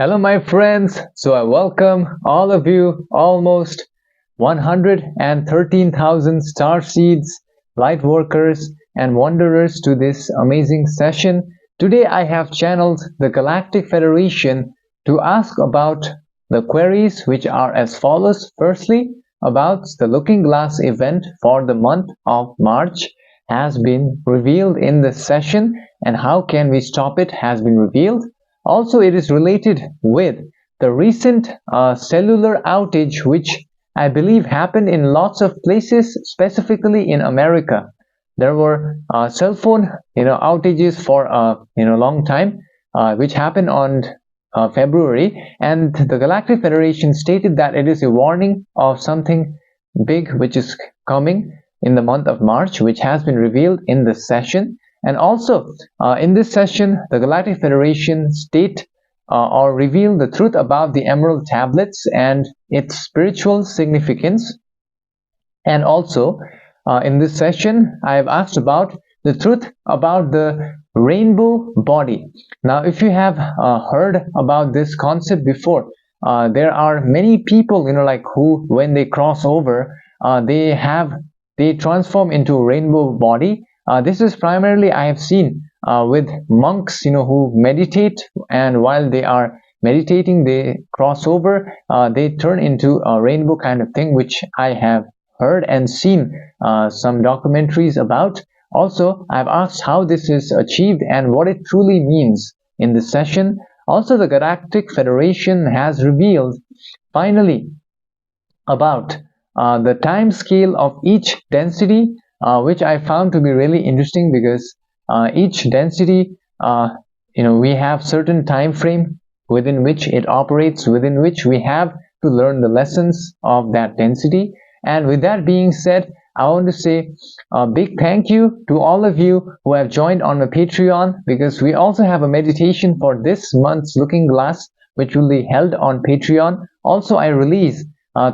Hello, my friends. So I welcome all of you, almost 113,000 star seeds, light workers, and wanderers to this amazing session. Today I have channeled the Galactic Federation to ask about the queries, which are as follows. Firstly, about the Looking Glass event for the month of March has been revealed in the session, and how can we stop it has been revealed. Also, it is related with the recent cellular outage, which I believe happened in lots of places, specifically in America. There were cell phone, outages for a long time, which happened on February, and the Galactic Federation stated that it is a warning of something big which is coming in the month of March, which has been revealed in the session. And also, in this session, the Galactic Federation state or reveal the truth about the Emerald Tablets and its spiritual significance. And also, in this session, I have asked about the truth about the rainbow body. Now, if you have heard about this concept before, there are many people, who, when they cross over, they transform into a rainbow body. This is primarily I have seen with monks, who meditate, and while they are meditating, they cross over, they turn into a rainbow kind of thing, which I have heard and seen some documentaries about. Also, I've asked how this is achieved and what it truly means in this session. Also, the Galactic Federation has revealed finally about the time scale of each density, which I found to be really interesting, because each density, we have certain time frame within which it operates, within which we have to learn the lessons of that density. And with that being said, I want to say a big thank you to all of you who have joined on my Patreon, because we also have a meditation for this month's Looking Glass, which will be held on Patreon. Also, I release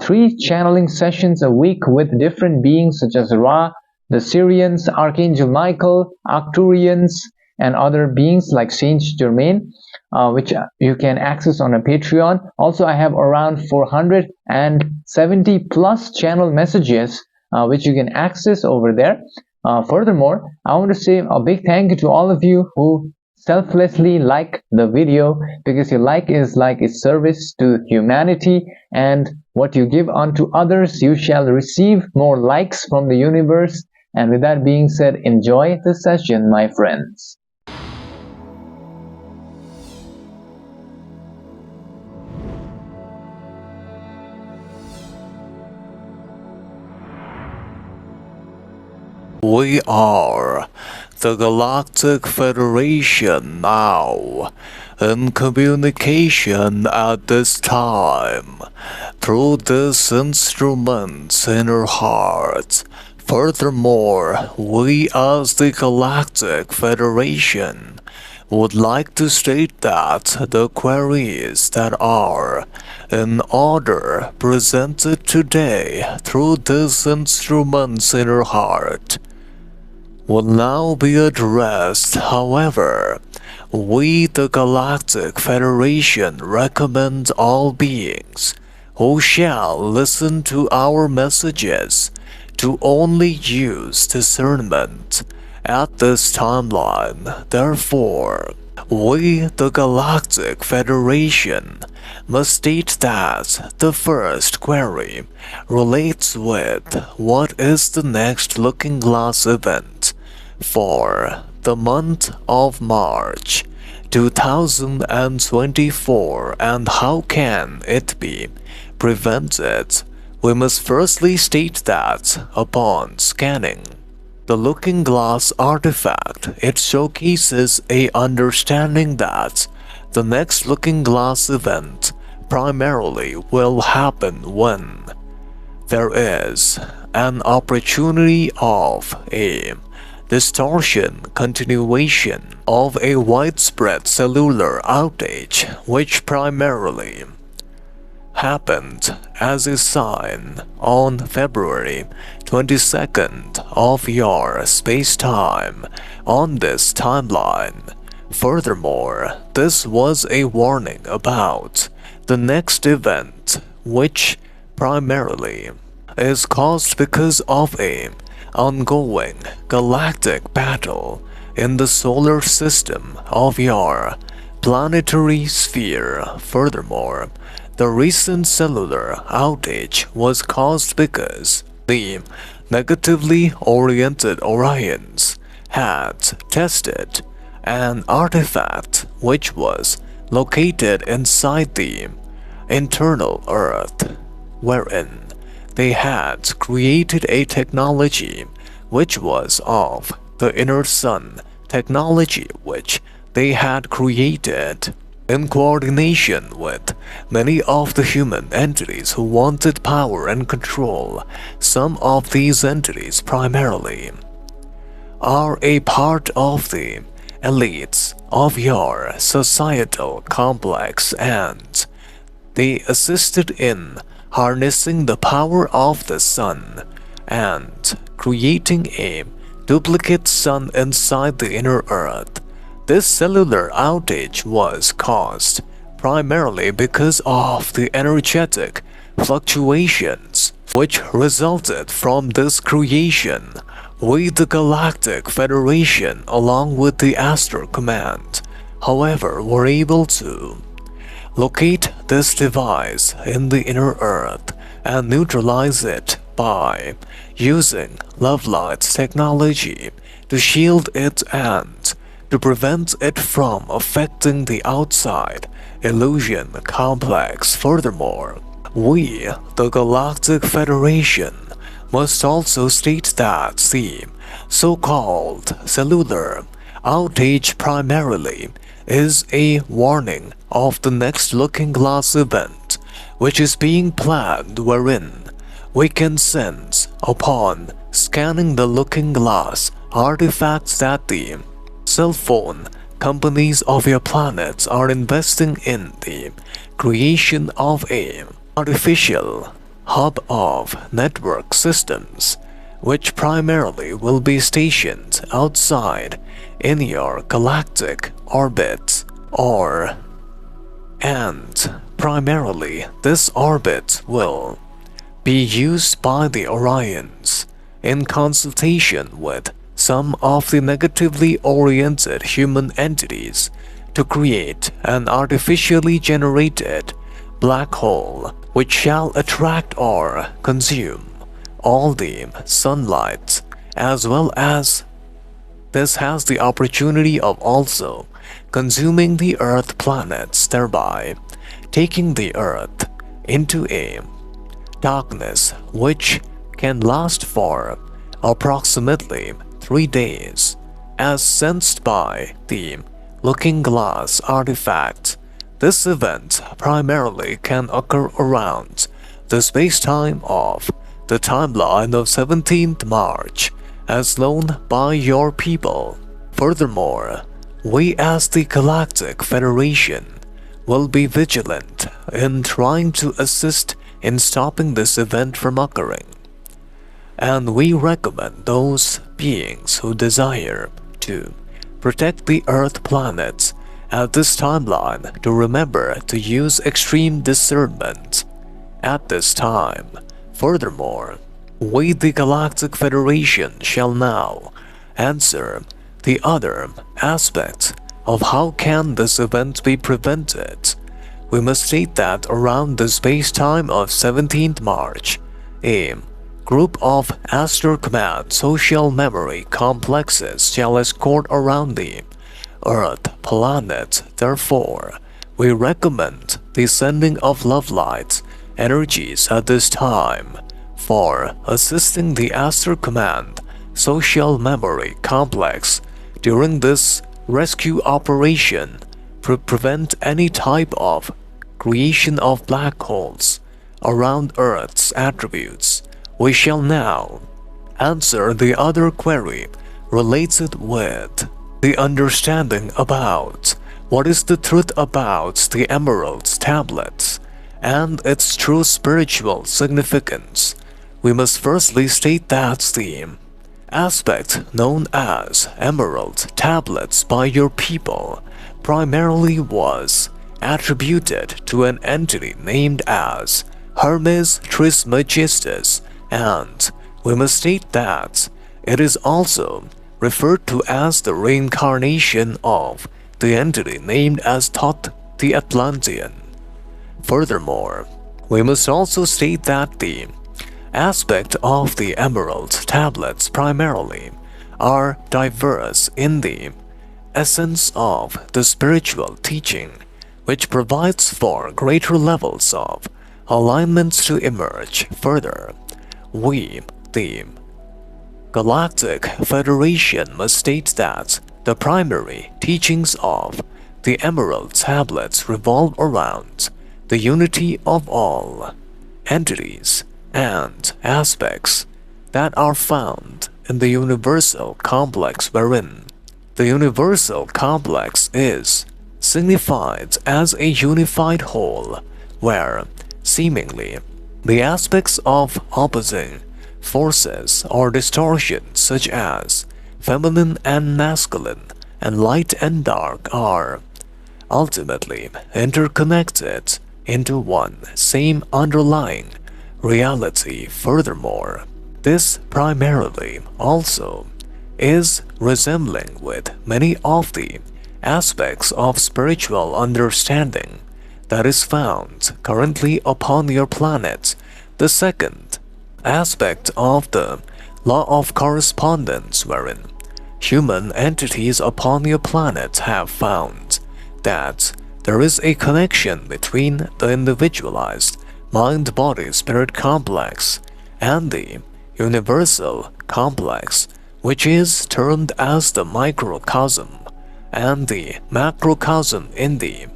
3 channeling sessions a week with different beings such as Ra, the Syrians, Archangel Michael, Arcturians, and other beings like Saint Germain, which you can access on a Patreon. Also, I have around 470 plus channel messages, which you can access over there. Furthermore, I want to say a big thank you to all of you who selflessly like the video, because your like is like a service to humanity, and what you give unto others, you shall receive more likes from the universe. And with that being said, enjoy the session, my friends. We are the Galactic Federation now, in communication at this time, through this instrument's inner heart. Furthermore, we as the Galactic Federation would like to state that the queries that are in order presented today through this instrument's inner heart will now be addressed. However, we, the Galactic Federation, recommend all beings who shall listen to our messages to only use discernment at this timeline. Therefore, we, the Galactic Federation, must state that the first query relates with what is the next Looking Glass event for the month of March 2024, and how can it be prevented. We must firstly state that upon scanning the Looking Glass artifact, it showcases a understanding that the next Looking Glass event primarily will happen when there is an opportunity of a distortion continuation of a widespread cellular outage, which primarily happened as a sign on February 22nd of your space-time on this timeline. Furthermore, this was a warning about the next event, which primarily is caused because of a ongoing galactic battle in the solar system of your planetary sphere. Furthermore, the recent cellular outage was caused because the negatively oriented Orions had tested an artifact which was located inside the internal Earth, wherein they had created a technology which was of the inner sun technology, which they had created in coordination with many of the human entities who wanted power and control. Some of these entities primarily are a part of the elites of your societal complex, and they assisted in harnessing the power of the sun and creating a duplicate sun inside the inner Earth. This cellular outage was caused primarily because of the energetic fluctuations which resulted from this creation. We, the Galactic Federation, along with the Astro Command, however, were able to locate this device in the inner Earth and neutralize it by using Lovelight's technology to shield it and to prevent it from affecting the outside illusion complex. Furthermore, we, the Galactic Federation, must also state that the so-called cellular outage primarily is a warning of the next Looking Glass event, which is being planned, wherein we can sense upon scanning the Looking Glass artifacts that the cell phone companies of your planets are investing in the creation of a artificial hub of network systems, which primarily will be stationed outside in your galactic orbit, and primarily this orbit will be used by the Orions in consultation with some of the negatively oriented human entities to create an artificially generated black hole which shall attract or consume all the sunlight, as well as this has the opportunity of also consuming the Earth planets, thereby taking the Earth into a darkness which can last for approximately 3 days, as sensed by the Looking Glass artifact. This event primarily can occur around the space-time of the timeline of 17th March, as known by your people. Furthermore, we as the Galactic Federation will be vigilant in trying to assist in stopping this event from occurring, and we recommend those beings who desire to protect the Earth planets at this timeline to remember to use extreme discernment at this time. Furthermore, we, the Galactic Federation, shall now answer the other aspect of how can this event be prevented. We must state that around the space-time of 17th March, a group of Astro Command social memory complexes shall escort around the Earth planet. Therefore, we recommend the sending of Lovelight energies at this time for assisting the Astro Command social memory complex during this rescue operation to prevent any type of creation of black holes around Earth's attributes. We shall now answer the other query related with the understanding about what is the truth about the Emerald's tablets and its true spiritual significance. We must firstly state that the aspect known as Emerald Tablets by your people primarily was attributed to an entity named as Hermes Trismegistus, and we must state that it is also referred to as the reincarnation of the entity named as Thoth the Atlantean. Furthermore, we must also state that the aspect of the Emerald Tablets primarily are diverse in the essence of the spiritual teaching, which provides for greater levels of alignments to emerge. Further, we, the Galactic Federation, must state that the primary teachings of the Emerald Tablets revolve around the unity of all entities and aspects that are found in the universal complex, wherein the universal complex is signified as a unified whole, where seemingly the aspects of opposing forces or distortions such as feminine and masculine and light and dark are ultimately interconnected into one same underlying reality. Furthermore, this primarily also is resembling with many of the aspects of spiritual understanding that is found currently upon your planet. The second aspect of the law of correspondence, wherein human entities upon your planet have found that there is a connection between the individualized mind-body-spirit complex and the universal complex, which is termed as the microcosm and the macrocosm in the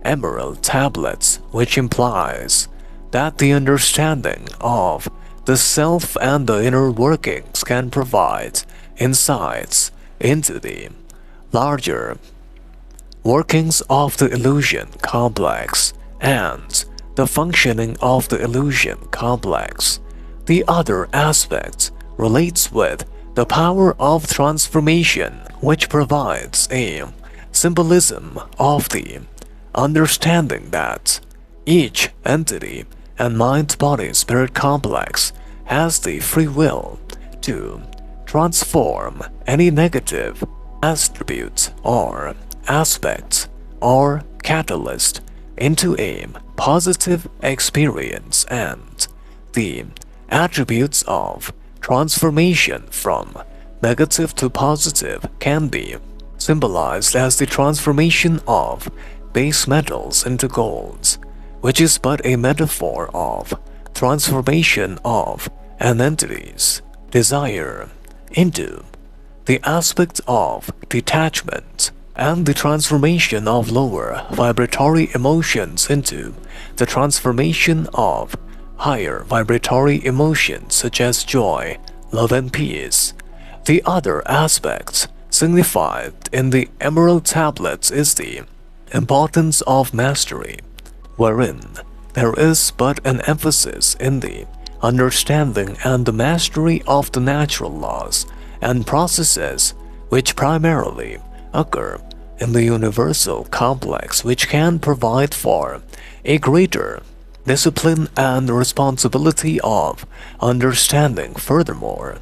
Emerald Tablets, which implies that the understanding of the self and the inner workings can provide insights into the larger workings of the illusion complex and the functioning of the illusion complex. The other aspect relates with the power of transformation, which provides a symbolism of the understanding that each entity and mind-body-spirit complex has the free will to transform any negative attribute or aspect or catalyst into a positive experience, and the attributes of transformation from negative to positive can be symbolized as the transformation of base metals into golds, which is but a metaphor of transformation of an entity's desire into the aspect of detachment, and the transformation of lower vibratory emotions into the transformation of higher vibratory emotions such as joy, love, and peace. The other aspect signified in the Emerald Tablets is the importance of mastery, wherein there is but an emphasis in the understanding and the mastery of the natural laws and processes which primarily occur in the universal complex, which can provide for a greater discipline and responsibility of understanding. Furthermore,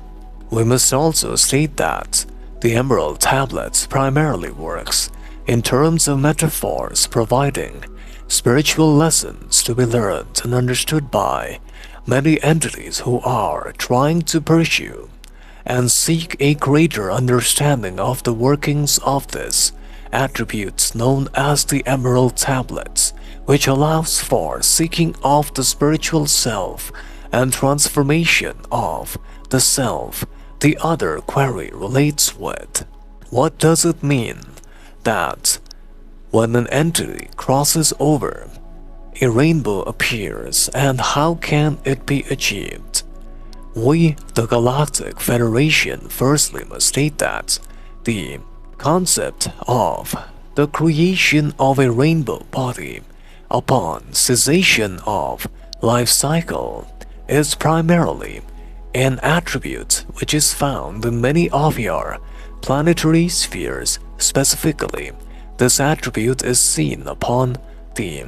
we must also state that the Emerald Tablets primarily works in terms of metaphors, providing spiritual lessons to be learned and understood by many entities who are trying to pursue and seek a greater understanding of the workings of this attributes known as the Emerald Tablets, which allows for seeking of the spiritual self and transformation of the self. The other query relates with, what does it mean that when an entity crosses over, a rainbow appears, and how can it be achieved? We, the Galactic Federation, firstly must state that the concept of the creation of a rainbow body upon cessation of life cycle is primarily an attribute which is found in many of your planetary spheres. Specifically, this attribute is seen upon the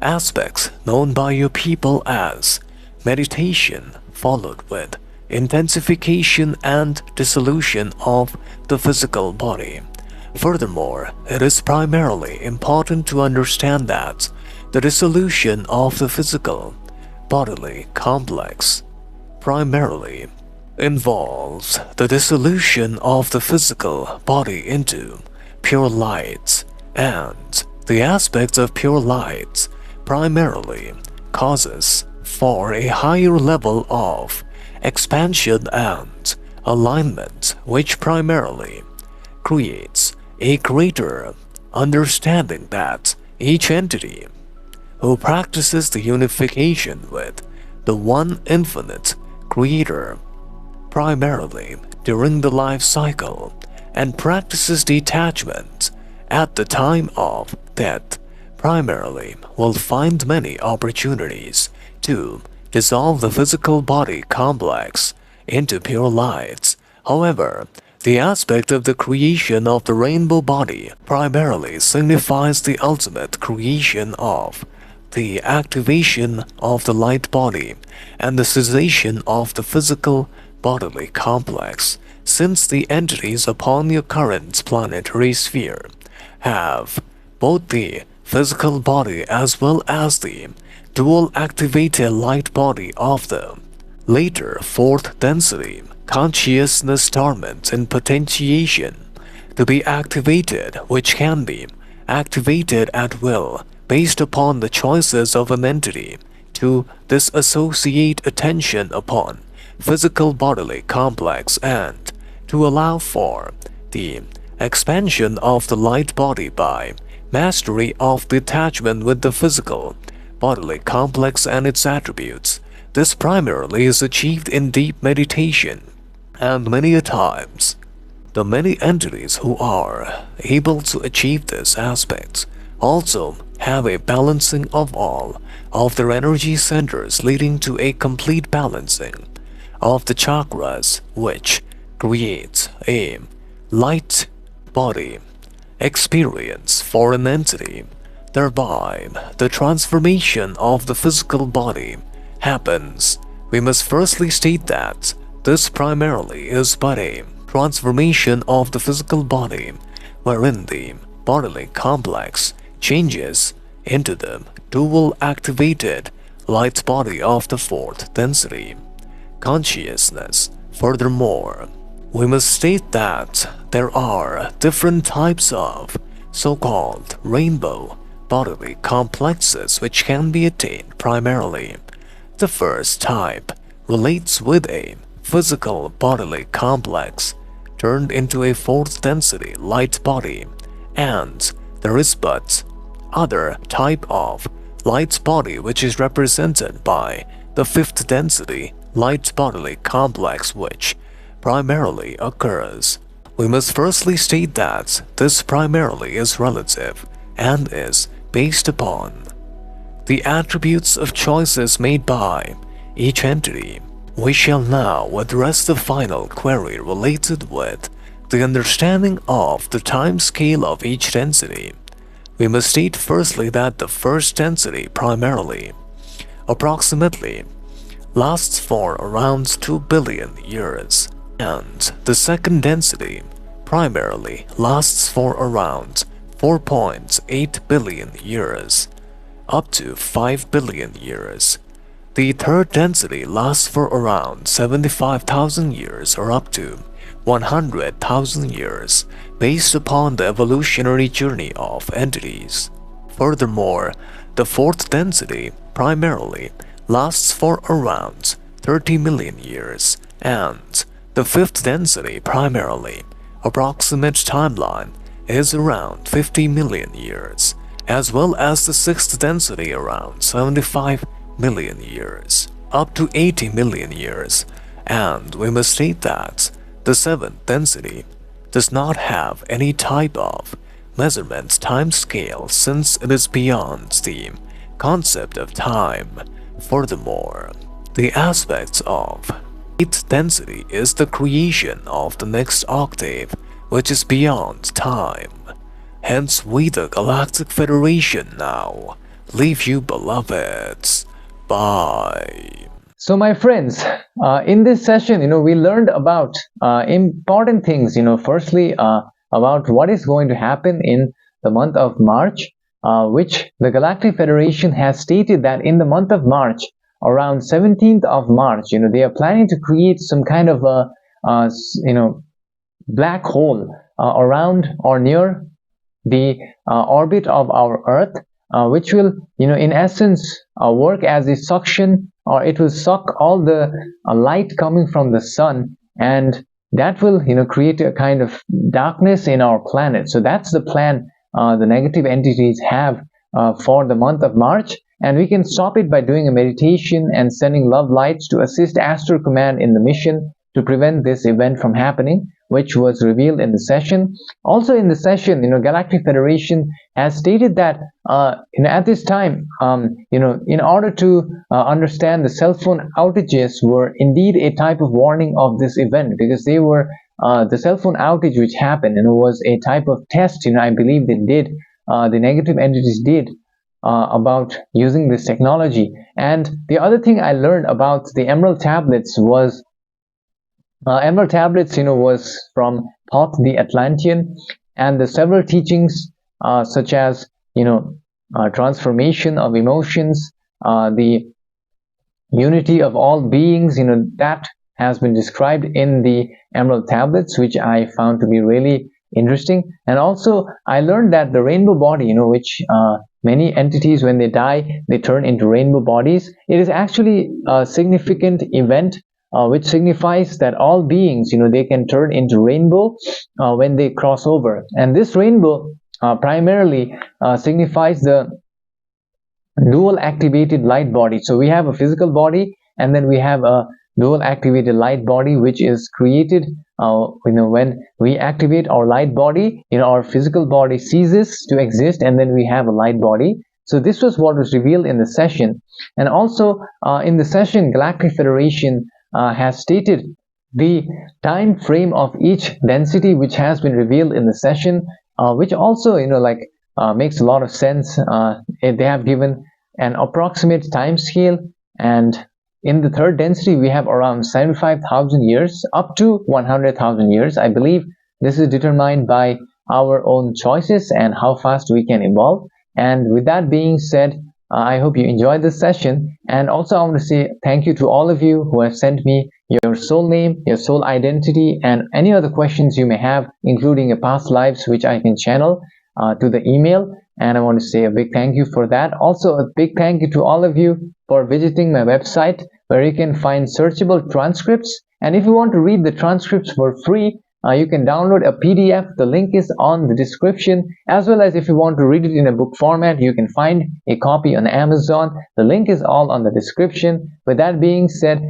aspects known by your people as meditation, followed with intensification and dissolution of the physical body. Furthermore, it is primarily important to understand that the dissolution of the physical bodily complex primarily involves the dissolution of the physical body into pure light, and the aspects of pure light primarily causes for a higher level of expansion and alignment, which primarily creates a greater understanding that each entity who practices the unification with the one infinite creator primarily during the life cycle and practices detachment at the time of death primarily will find many opportunities to dissolve the physical body complex into pure light. However, the aspect of the creation of the rainbow body primarily signifies the ultimate creation of the activation of the light body and the cessation of the physical bodily complex, since the entities upon your current planetary sphere have both the physical body as well as the dual activated light body of the later fourth density consciousness torment and potentiation to be activated, which can be activated at will based upon the choices of an entity to disassociate attention upon physical bodily complex and to allow for the expansion of the light body by mastery of detachment with the physical bodily complex and its attributes. This primarily is achieved in deep meditation, and many a times the many entities who are able to achieve this aspect also have a balancing of all of their energy centers, leading to a complete balancing of the chakras, which creates a light body experience for an entity. Thereby, the transformation of the physical body happens. We must firstly state that this primarily is but a transformation of the physical body, wherein the bodily complex changes into the dual activated light body of the fourth density consciousness. Furthermore, we must state that there are different types of so-called rainbow bodily complexes which can be attained primarily. The first type relates with a physical bodily complex turned into a fourth density light body, and there is but other type of light body which is represented by the fifth density light bodily complex, which primarily occurs. We must firstly state that this primarily is relative and is based upon the attributes of choices made by each entity. We shall now address the final query related with the understanding of the time scale of each density. We must state firstly that the first density primarily, approximately, lasts for around 2 billion years, and the second density primarily lasts for around 4.8 billion years, up to 5 billion years. The third density lasts for around 75,000 years or up to 100,000 years, based upon the evolutionary journey of entities. Furthermore, the fourth density primarily lasts for around 30 million years, and the fifth density primarily approximate timeline is around 50 million years, as well as the sixth density around 75 million years, up to 80 million years, and we must state that the seventh density does not have any type of measurement time scale, since it is beyond the concept of time. Furthermore, the aspects of Its density is the creation of the next octave, which is beyond time. Hence we the Galactic Federation now leave you beloveds. Bye. So my friends, in this session, we learned about important things, firstly about what is going to happen in the month of March, which the Galactic Federation has stated that in the month of March, around 17th of March, they are planning to create some kind of a, black hole around or near the orbit of our Earth, which will, in essence, work as a suction, or it will suck all the light coming from the sun, and that will, create a kind of darkness in our planet. So that's the plan the negative entities have for the month of March, and we can stop it by doing a meditation and sending love lights to assist Astro Command in the mission to prevent this event from happening, which was revealed in the session. Also in the session, Galactic Federation has stated that at this time, in order to understand the cell phone outages were indeed a type of warning of this event, because they were the cell phone outage which happened, was a type of test, I believe they did, the negative entities did about using this technology. And the other thing I learned about the Emerald Tablets was Emerald Tablets, was from Thoth the Atlantean, and the several teachings such as, transformation of emotions, the unity of all beings, that has been described in the Emerald Tablets, which I found to be really interesting. And also, I learned that the rainbow body, which many entities, when they die, they turn into rainbow bodies. It is actually a significant event which signifies that all beings, they can turn into rainbow when they cross over. And this rainbow primarily signifies the dual activated light body. So we have a physical body, and then we have a dual activated light body, which is created when we activate our light body, our physical body ceases to exist, and then we have a light body. So this was what was revealed in the session. And also in the session, Galactic Federation has stated the time frame of each density, which has been revealed in the session, which also makes a lot of sense. They have given an approximate time scale, and in the third density we have around 75,000 years up to 100,000 years. I believe this is determined by our own choices and how fast we can evolve. And with that being said, I hope you enjoyed this session. And also I want to say thank you to all of you who have sent me your soul name, your soul identity, and any other questions you may have, including your past lives, which I can channel to the email. And I want to say a big thank you for that. Also a big thank you to all of you for visiting my website, where you can find searchable transcripts. And if you want to read the transcripts for free, you can download a PDF. The link is on the description, as well as if you want to read it in a book format, you can find a copy on Amazon. The link is all on the description. With that being said,